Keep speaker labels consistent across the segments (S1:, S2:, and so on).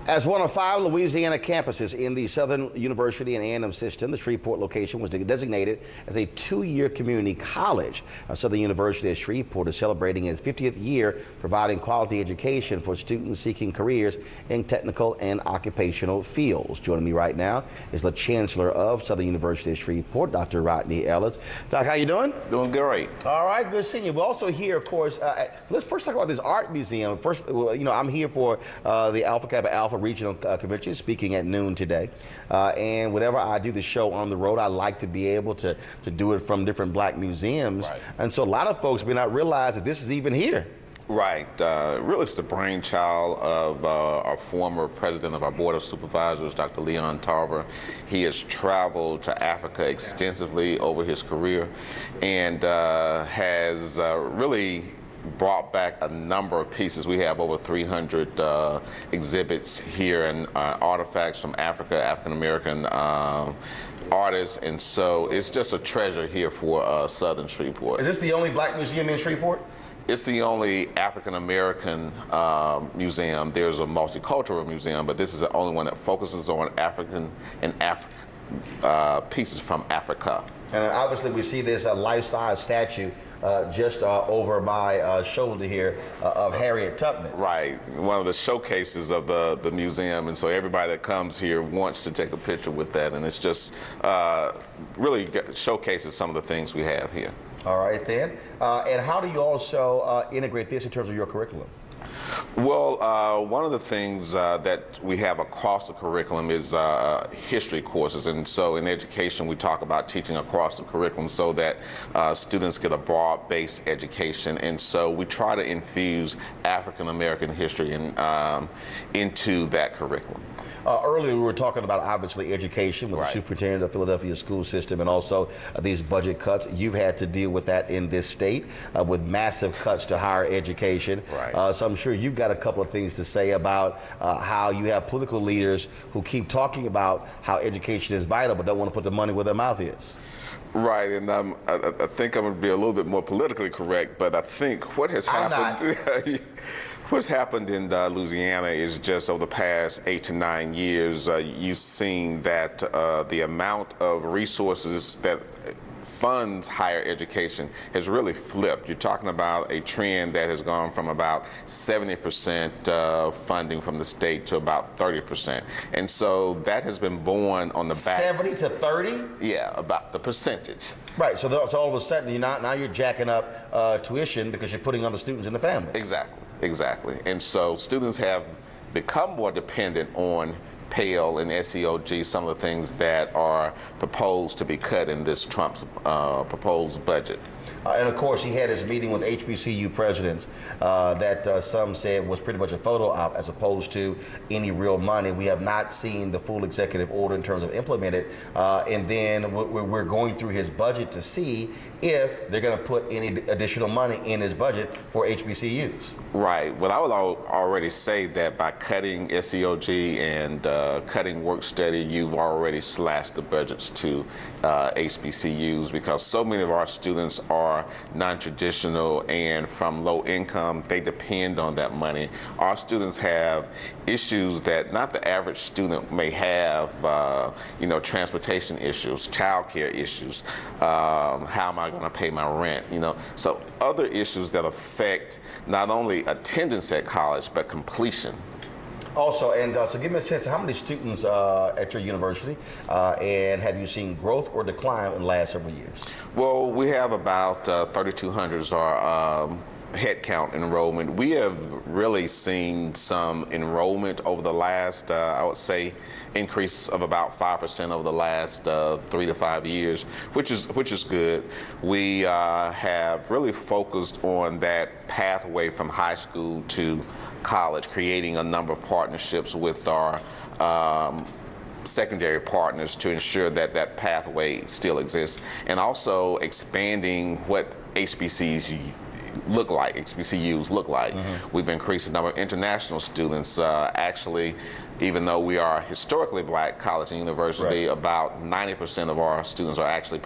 S1: As one of 5 Louisiana campuses in the Southern University and A&M system, the Shreveport location was designated as a 2-year community college. Southern University of Shreveport is celebrating its 50th year providing quality education for students seeking careers in technical and occupational fields. Joining me right now is the Chancellor of Southern University of Shreveport, Dr. Rodney Ellis. Doc, how you doing?
S2: Doing great.
S1: All right, good seeing you. We're also here, of course, let's first talk about this art museum. First, I'm here for the Alpha Kappa Alpha Regional Convention, speaking at noon today. And whenever I do the show on the road, I like to be able to do it from different black museums.
S2: Right.
S1: And so a lot of folks may not realize that this is even here.
S2: Right. Really, it's the brainchild of our former president of our Board of Supervisors, Dr. Leon Tarver. He has traveled to Africa extensively over his career and has really brought back a number of pieces. We have over 300 exhibits here and artifacts from Africa, African-American artists, and so it's just a treasure here for Southern Shreveport.
S1: Is this the only black museum in Shreveport?
S2: It's the only African-American museum. There's a multicultural museum, but this is the only one that focuses on African and pieces from Africa.
S1: And obviously we see this life-size statue just over my shoulder here of Harriet Tubman.
S2: Right, one of the showcases of the museum, and so everybody that comes here wants to take a picture with that, and it's just really showcases some of the things we have here.
S1: All right then, and how do you also integrate this in terms of your curriculum?
S2: Well, one of the things that we have across the curriculum is history courses, and so in education we talk about teaching across the curriculum so that students get a broad-based education, and so we try to infuse African American history into that curriculum.
S1: Earlier we were talking about obviously education with
S2: Right.
S1: the superintendent of Philadelphia school system and also these budget cuts. You've had to deal with that in this state with massive cuts to higher education.
S2: Right.
S1: So I'm sure you've got a couple of things to say about how you have political leaders who keep talking about how education is vital but don't want to put the money where their mouth is.
S2: Right, and I think I'm going to be a little bit more politically correct, but I think what has happened, what's happened in Louisiana is just over the past 8 to 9 years, you've seen that the amount of resources that funds higher education has really flipped. You're talking about a trend that has gone from about 70% funding from the state to about 30%. And so that has been borne on the back.
S1: 70 to 30?
S2: Yeah, about the percentage.
S1: Right, so all of a sudden now you're jacking up tuition because you're putting other students in the family.
S2: Exactly. And so students have become more dependent on Pell and SEOG, some of the things that are proposed to be cut in this Trump's proposed budget.
S1: And of course, he had his meeting with HBCU presidents that some said was pretty much a photo op as opposed to any real money. We have not seen the full executive order in terms of implemented. And then we're going through his budget to see if they're going to put any additional money in his budget for HBCUs.
S2: Right. Well, I would already say that by cutting SEOG and cutting work study, you've already slashed the budgets to HBCUs because so many of our students are non-traditional and from low income. They depend on that money. Our students have issues that not the average student may have, transportation issues, childcare issues, how am I going to pay my rent, so other issues that affect not only attendance at college but completion.
S1: Also, and so give me a sense of how many students at your university, and have you seen growth or decline in the last several years?
S2: Well, we have about 3,200 is our headcount enrollment. We have really seen some enrollment over the last, I would say, increase of about 5% over the last 3 to 5 years, which is good. We have really focused on that pathway from high school to college, creating a number of partnerships with our secondary partners to ensure that that pathway still exists, and also expanding what HBCUs look like. Mm-hmm. We've increased the number of international students. Actually, even though we are a historically black college and university, right, about 90% of our students are actually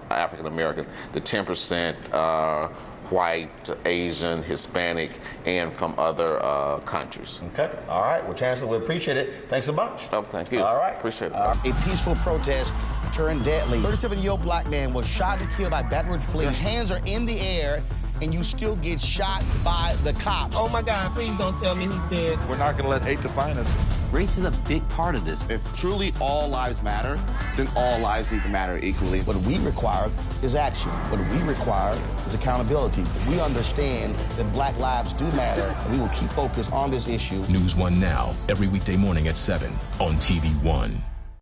S2: African American. The 10% white, Asian, Hispanic, and from other countries.
S1: Okay. All right. Well, Chancellor, we appreciate it. Thanks so much.
S2: Oh, thank you.
S1: All right.
S2: Appreciate it.
S3: A peaceful protest turned deadly. 37-year-old black man was shot and killed by Baton Rouge police. His hands are in the air, and you still get shot by the cops.
S4: Oh my God, please don't tell me he's dead.
S5: We're not going to let hate define us.
S6: Race is a big part of this.
S7: If truly all lives matter, then all lives need to matter equally.
S3: What we require is action. What we require is accountability. We understand that black lives do matter, and we will keep focused on this issue.
S8: NewsOne Now, every weekday morning at 7 on TV1.